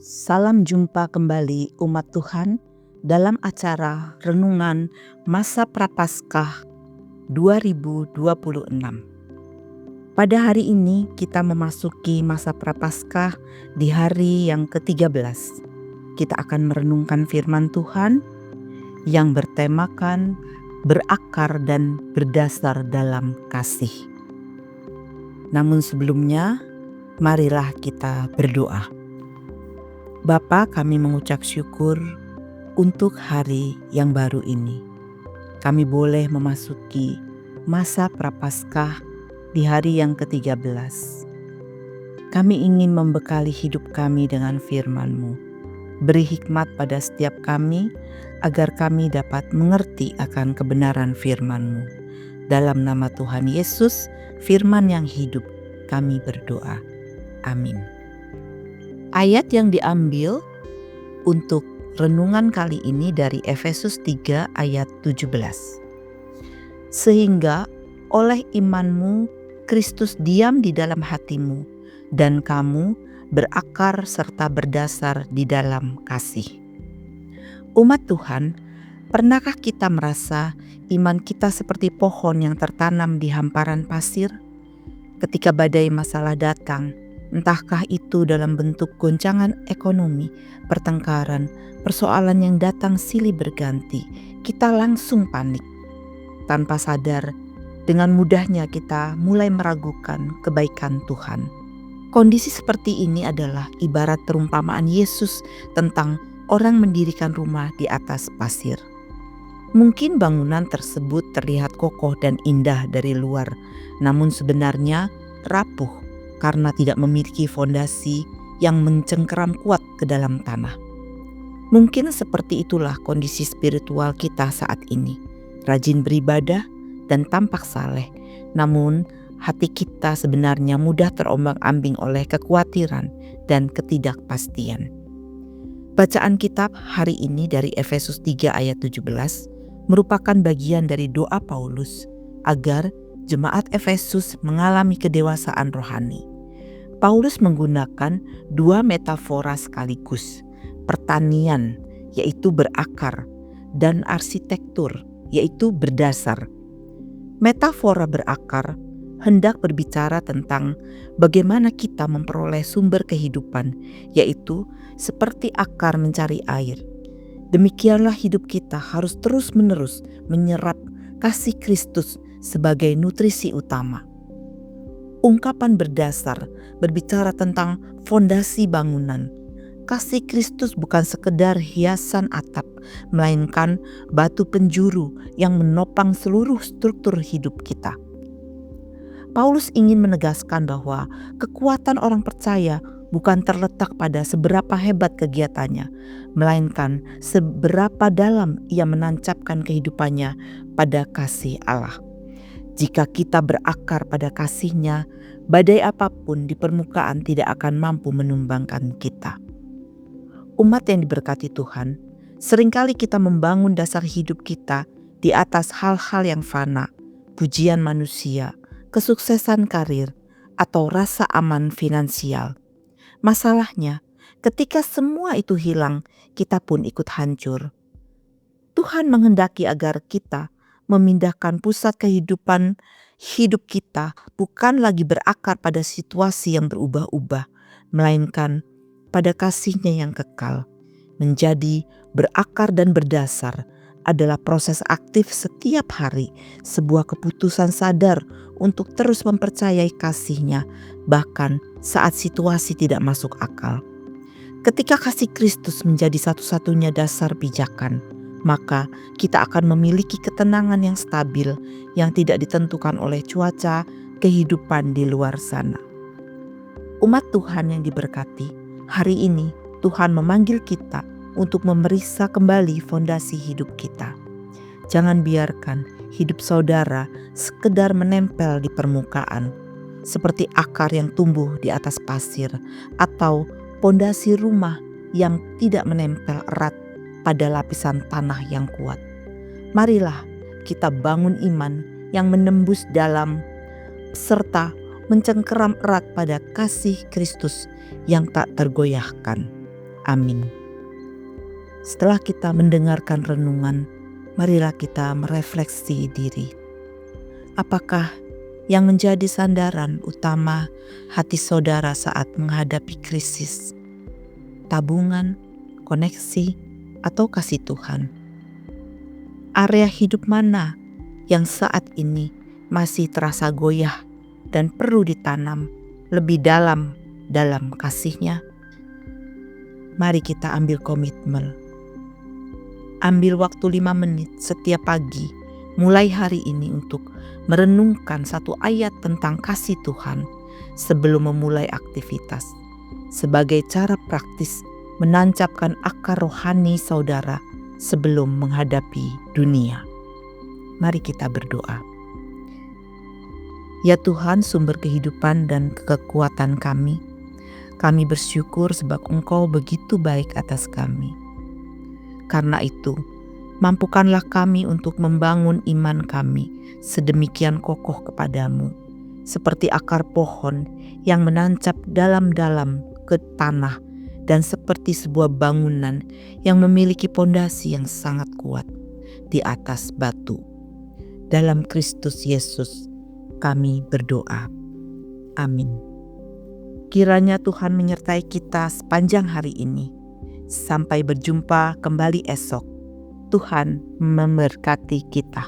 Salam jumpa kembali umat Tuhan dalam acara Renungan Masa Prapaskah 2026. Pada hari ini kita memasuki masa Prapaskah di hari yang ke-13. Kita akan merenungkan firman Tuhan yang bertemakan berakar dan berdasar dalam kasih. Namun sebelumnya, marilah kita berdoa. Bapa, kami mengucap syukur untuk hari yang baru ini. Kami boleh memasuki masa Prapaskah di hari yang ke-13. Kami ingin membekali hidup kami dengan firman-Mu. Beri hikmat pada setiap kami agar kami dapat mengerti akan kebenaran firman-Mu. Dalam nama Tuhan Yesus, firman yang hidup, kami berdoa. Amin. Ayat yang diambil untuk renungan kali ini dari Efesus 3 ayat 17. Sehingga oleh imanmu Kristus diam di dalam hatimu dan kamu berakar serta berdasar di dalam kasih. Umat Tuhan, pernahkah kita merasa iman kita seperti pohon yang tertanam di hamparan pasir? Ketika badai masalah datang, entahkah itu dalam bentuk goncangan ekonomi, pertengkaran, persoalan yang datang silih berganti, kita langsung panik. Tanpa sadar, dengan mudahnya kita mulai meragukan kebaikan Tuhan. Kondisi seperti ini adalah ibarat perumpamaan Yesus tentang orang mendirikan rumah di atas pasir. Mungkin bangunan tersebut terlihat kokoh dan indah dari luar, namun sebenarnya rapuh karena tidak memiliki fondasi yang mencengkeram kuat ke dalam tanah. Mungkin seperti itulah kondisi spiritual kita saat ini. Rajin beribadah dan tampak saleh, namun hati kita sebenarnya mudah terombang-ambing oleh kekhawatiran dan ketidakpastian. Bacaan kitab hari ini dari Efesus 3 ayat 17 merupakan bagian dari doa Paulus agar jemaat Efesus mengalami kedewasaan rohani. Paulus menggunakan dua metafora sekaligus, pertanian yaitu berakar dan arsitektur yaitu berdasar. Metafora berakar hendak berbicara tentang bagaimana kita memperoleh sumber kehidupan, yaitu seperti akar mencari air. Demikianlah hidup kita harus terus-menerus menyerap kasih Kristus sebagai nutrisi utama. Ungkapan berdasar berbicara tentang fondasi bangunan. Kasih Kristus bukan sekedar hiasan atap, melainkan batu penjuru yang menopang seluruh struktur hidup kita. Paulus ingin menegaskan bahwa kekuatan orang percaya bukan terletak pada seberapa hebat kegiatannya, melainkan seberapa dalam ia menancapkan kehidupannya pada kasih Allah. Jika kita berakar pada kasih-Nya, badai apapun di permukaan tidak akan mampu menumbangkan kita. Umat yang diberkati Tuhan, seringkali kita membangun dasar hidup kita di atas hal-hal yang fana, pujian manusia, kesuksesan karir, atau rasa aman finansial. Masalahnya, ketika semua itu hilang, kita pun ikut hancur. Tuhan menghendaki agar kita memindahkan pusat kehidupan hidup kita bukan lagi berakar pada situasi yang berubah-ubah, melainkan pada kasih-Nya yang kekal. Menjadi berakar dan berdasar adalah proses aktif setiap hari, sebuah keputusan sadar untuk terus mempercayai kasih-Nya, bahkan saat situasi tidak masuk akal. Ketika kasih Kristus menjadi satu-satunya dasar pijakan, maka kita akan memiliki ketenangan yang stabil yang tidak ditentukan oleh cuaca kehidupan di luar sana. Umat Tuhan yang diberkati, hari ini Tuhan memanggil kita untuk memeriksa kembali fondasi hidup kita. Jangan biarkan hidup saudara sekedar menempel di permukaan, seperti akar yang tumbuh di atas pasir atau fondasi rumah yang tidak menempel erat pada lapisan tanah yang kuat. Marilah kita bangun iman yang menembus dalam serta mencengkeram erat pada kasih Kristus yang tak tergoyahkan. Amin. Setelah kita mendengarkan renungan, marilah kita merefleksi diri. Apakah yang menjadi sandaran utama hati saudara saat menghadapi krisis? Tabungan, koneksi, atau kasih Tuhan? Area hidup mana yang saat ini masih terasa goyah dan perlu ditanam lebih dalam kasih-Nya? Mari kita ambil komitmen. Ambil waktu 5 menit setiap pagi mulai hari ini untuk merenungkan satu ayat tentang kasih Tuhan sebelum memulai aktivitas, sebagai cara praktis menancapkan akar rohani saudara sebelum menghadapi dunia. Mari kita berdoa. Ya Tuhan, sumber kehidupan dan kekuatan kami bersyukur sebab Engkau begitu baik atas kami. Karena itu, mampukanlah kami untuk membangun iman kami sedemikian kokoh kepadamu, seperti akar pohon yang menancap dalam-dalam ke tanah dan seperti sebuah bangunan yang memiliki pondasi yang sangat kuat di atas batu. Dalam Kristus Yesus kami berdoa. Amin. Kiranya Tuhan menyertai kita sepanjang hari ini. Sampai berjumpa kembali esok. Tuhan memberkati kita.